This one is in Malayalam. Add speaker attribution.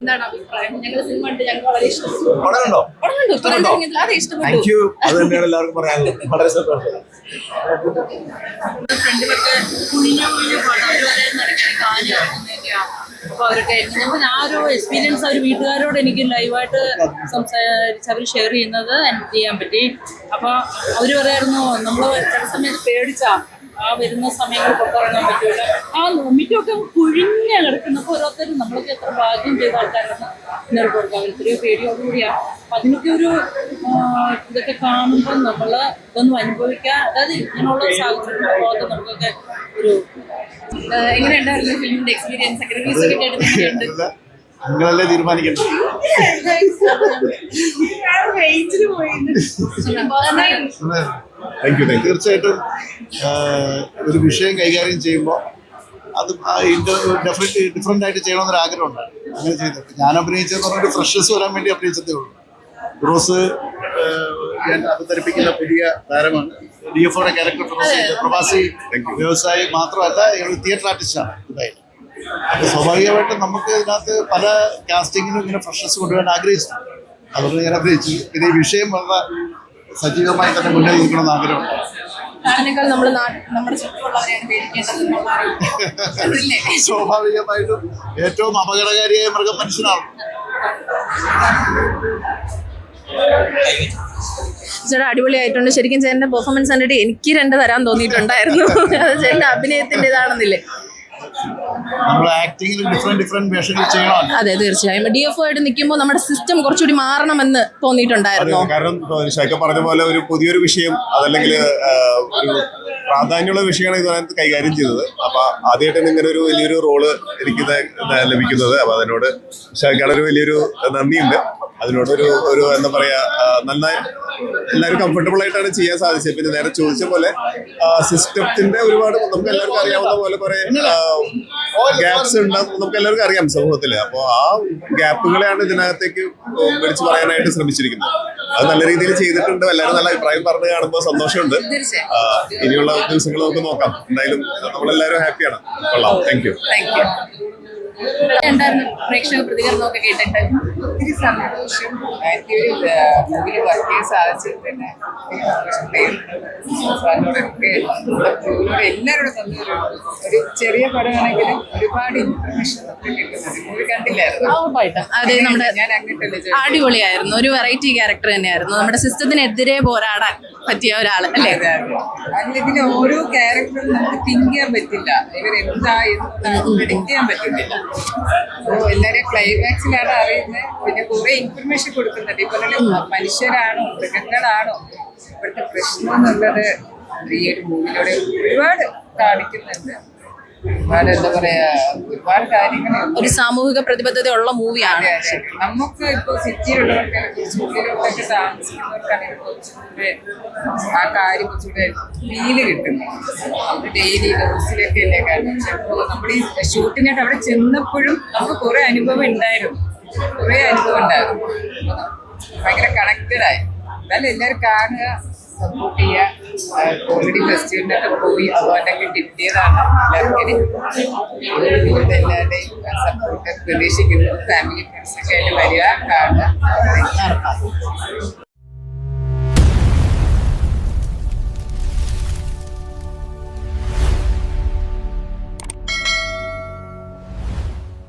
Speaker 1: എന്താണ് അഭിപ്രായം? ഞങ്ങൾ സിനിമ കണ്ട് ഞങ്ങൾക്ക് വളരെ ഇഷ്ടപ്പെട്ടു. അത് ഇഷ്ടപ്പെട്ടു.
Speaker 2: അത് തന്നെയാണ് എല്ലാവർക്കും പറയാനുള്ളത്. വളരെ സന്തോഷം.
Speaker 1: ഫ്രണ്ടിലൊക്കെ കുഞ്ഞു അപ്പൊ അവരൊക്കെ ആ ഒരു എക്സ്പീരിയൻസ് അവർ വീട്ടുകാരോട് എനിക്ക് ലൈവായിട്ട് സംസാരിച്ച് അവർ ഷെയർ ചെയ്യുന്നത് എനിക്ക് ചെയ്യാൻ പറ്റി. അപ്പൊ അവര് പറയായിരുന്നു നമ്മള് ചില സമയത്ത് പേടിച്ചാ ആ വരുന്ന സമയങ്ങൾ പുറത്തിറങ്ങാൻ പറ്റൂല. ആ മിറ്റൊക്കെ കുഴിഞ്ഞ കിടക്കുന്നപ്പോൾ ഓരോരുത്തരും നമ്മളൊക്കെ എത്ര ഭാഗ്യം ചെയ്ത ആൾക്കാരാണ് ഇന്നലെ കൊടുക്കുക. എത്രയോ പേടിയോടുകൂടിയാ. അപ്പൊ അതിനൊക്കെ ഒരു ഇതൊക്കെ കാണുമ്പോൾ നമ്മള് ഇതൊന്നും അനുഭവിക്കാൻ, അതായത് ഇങ്ങനെയുള്ള സാഹചര്യം നമുക്കൊക്കെ ഒരു എങ്ങനെയുണ്ടായിരുന്നു ഫിലിമിന്റെ എക്സ്പീരിയൻസ് ഒക്കെ? റിവ്യൂസ് ഒക്കെ കേട്ടിട്ടുണ്ട്.
Speaker 2: നിങ്ങളല്ലേ തീരുമാനിക്കുന്നത്. തീർച്ചയായിട്ടും ഒരു വിഷയം കൈകാര്യം ചെയ്യുമ്പോൾ അത് ഡെഫിനറ്റ്ലി ഡിഫറെൻ്റ് ആയിട്ട് ചെയ്യണമെന്നൊരു ആഗ്രഹമുണ്ട്. അങ്ങനെ ചെയ്തത് ഞാൻ അഭിനയിച്ചതെന്ന് പറഞ്ഞൊരു ഫ്രഷ്നസ് വരാൻ വേണ്ടി അഭിനയിച്ചതേ ഉള്ളൂ. റോസ് ഞാൻ അവതരിപ്പിക്കുന്ന പുതിയ താരമാണ്. DFOയുടെ ക്യാരക്ടർ പ്രവാസി വ്യവസായി മാത്രമല്ല, തിയേറ്റർ ആർട്ടിസ്റ്റാണ് ദുബായിൽ. അപ്പോൾ സ്വാഭാവികമായിട്ടും നമുക്ക് ഇതിനകത്ത് പല കാസ്റ്റിങ്ങിനും ഇങ്ങനെ ഫ്രഷ്നസ് കൊണ്ടുവരാൻ ആഗ്രഹിച്ചിട്ടുണ്ട്. അതുകൊണ്ട് ഞാൻ അഭിനയിച്ചു. പിന്നെ ഈ വിഷയം വളരെ സജീവമായി തന്നെ മുന്നേ നിൽക്കണമെന്ന് ആഗ്രഹമുണ്ട്. സ്വാഭാവികമായിട്ടും ഏറ്റവും അപകടകാരിയായ മൃഗം മനുഷ്യനാണ്.
Speaker 1: ചേട്ടാ അടിപൊളിയായിട്ടുണ്ട്. ശരിക്കും ചേട്ടൻ്റെ പെർഫോമൻസ് കണ്ടിട്ട് എനിക്ക് 2 തരാൻ തോന്നിയിട്ടുണ്ടായിരുന്നു. അത് ചേട്ടൻ്റെ അഭിനയത്തിന്റെ ഇതാണെന്നില്ലേ? അതെ, തീർച്ചയായും. DFO ആയിട്ട് നിൽക്കുമ്പോൾ നമ്മുടെ സിസ്റ്റം കുറച്ചുകൂടി മാറണമെന്ന് തോന്നിയിട്ടുണ്ടായിരുന്നു.
Speaker 2: കാരണം ശൈഖ പറഞ്ഞ പോലെ ഒരു പുതിയൊരു വിഷയം, അതല്ലെങ്കിൽ ഒരു പ്രാധാന്യമുള്ള വിഷയമാണ് ഇതിനകത്ത് കൈകാര്യം ചെയ്തത്. അപ്പൊ ആദ്യമായിട്ടാണ് ഇങ്ങനെ ഒരു വലിയൊരു റോള് എനിക്ക് ലഭിക്കുന്നത്. അപ്പൊ അതിനോട് ശൈഖയുടെ ഒരു വലിയൊരു നന്ദിയുണ്ട്. അതിനോടൊരു എന്താ പറയാ, നന്നായി എല്ലാവരും കംഫർട്ടബിൾ ആയിട്ടാണ് ചെയ്യാൻ സാധിച്ചത്. പിന്നെ നേരെ ചോദിച്ച പോലെ സിസ്റ്റത്തിന്റെ ഒരുപാട് നമുക്ക് എല്ലാവർക്കും അറിയാവുന്ന പോലെ കുറെ ഗ്യാപ്സ് ഉണ്ടാകും, നമുക്ക് എല്ലാവർക്കും അറിയാം സമൂഹത്തിൽ. അപ്പോൾ ആ ഗ്യാപ്പുകളെയാണ് ഇതിനകത്തേക്ക് വിളിച്ചു പറയാനായിട്ട് ശ്രമിച്ചിരിക്കുന്നത്. അത് നല്ല രീതിയിൽ ചെയ്തിട്ടുണ്ട്. എല്ലാവരും നല്ല അഭിപ്രായം പറഞ്ഞു കാണുമ്പോൾ സന്തോഷമുണ്ട്. ഇനിയുള്ള ദിവസങ്ങൾ നമുക്ക് നോക്കാം. എന്തായാലും നമ്മളെല്ലാവരും ഹാപ്പിയാണ്. കൊള്ളാം. Thank you.
Speaker 1: പ്രേക്ഷക പ്രതികരണമൊക്കെ കേട്ടിട്ട്
Speaker 3: ഒത്തിരി സന്തോഷം. ഒരു മൂവിയിൽ വർക്ക് ചെയ്യാൻ സാധിച്ചത് തന്നെ എല്ലാവരോടും തന്നൊരു ഒരു ചെറിയ പടമാണെങ്കിലും ഒരുപാട് ഇൻഫർമേഷൻ നമുക്ക് കിട്ടുന്നത്. മൂവി കണ്ടില്ലായിരുന്നു?
Speaker 1: അതെ, നമ്മുടെ
Speaker 3: ഞാൻ അങ്ങോട്ടല്ലേ
Speaker 1: അടിപൊളിയായിരുന്നു. ഒരു വെറൈറ്റി ക്യാരക്ടർ തന്നെയായിരുന്നു. നമ്മുടെ സിസ്റ്റത്തിനെതിരെ പോരാടാൻ പറ്റിയ ഒരാൾ അല്ലേ?
Speaker 3: അതിൽ ഇതിന് ഓരോ ക്യാരക്ടറും നമുക്ക് തിങ്ക് ചെയ്യാൻ പറ്റില്ല. ഇവരെന്താ എന്താണ് പ്രെഡിക്റ്റ് ചെയ്യാൻ പറ്റുന്നില്ല. അപ്പോൾ എല്ലാവരെയും ക്ലൈമാക്സിലാണ് അറിയുന്നത്. പിന്നെ കുറെ ഇൻഫർമേഷൻ കൊടുക്കുന്നുണ്ട്. ഇപ്പൊ മനുഷ്യരാണോ മൃഗങ്ങളാണോ ഇവിടുത്തെ പ്രശ്നം എന്നുള്ളത് ഈ ഒരു മൂവിലൂടെ ഒരുപാട് കാണിക്കുന്നുണ്ട്. ഒരുപാട് എന്താ പറയാ, ഒരുപാട് കാര്യങ്ങൾ.
Speaker 1: ഒരു സാമൂഹിക പ്രതിബദ്ധതയുള്ള മൂവിയാണ്.
Speaker 3: നമുക്ക് ഇപ്പോൾ സിറ്റിയിലുള്ളവർക്ക് ഉള്ളിലോട്ടൊക്കെ താമസിക്കുന്നവർക്കാണെങ്കിൽ കുറച്ചുകൂടെ ആ കാര്യം കുറച്ചുകൂടെ ഫീല് കിട്ടുന്നു. നമ്മൾ ഡെയിലി ന്യൂസിലൊക്കെ അല്ലേ കാരണം. ചിലപ്പോൾ നമ്മൾ ഈ ഷൂട്ടിനായിട്ട് അവിടെ ചെന്നപ്പോഴും നമുക്ക് കുറേ അനുഭവം ഉണ്ടായിരുന്നു. ഭയങ്കര കണക്റ്റഡായി. എന്നാലും എല്ലാവരും കാണുക, സപ്പോർട്ട് ചെയ്യുക. കോമഡി ഫെസ്റ്റിവലിനൊക്കെ പോയി അവാർഡൊക്കെ കിട്ടിയതാണ്. എല്ലാവർക്കും എല്ലാവരുടെയും സപ്പോർട്ട് പ്രതീക്ഷിക്കുന്നു. ഫാമിലി ഫ്രണ്ട്സൊക്കെ ആയിട്ട് വരിക, കാണുക.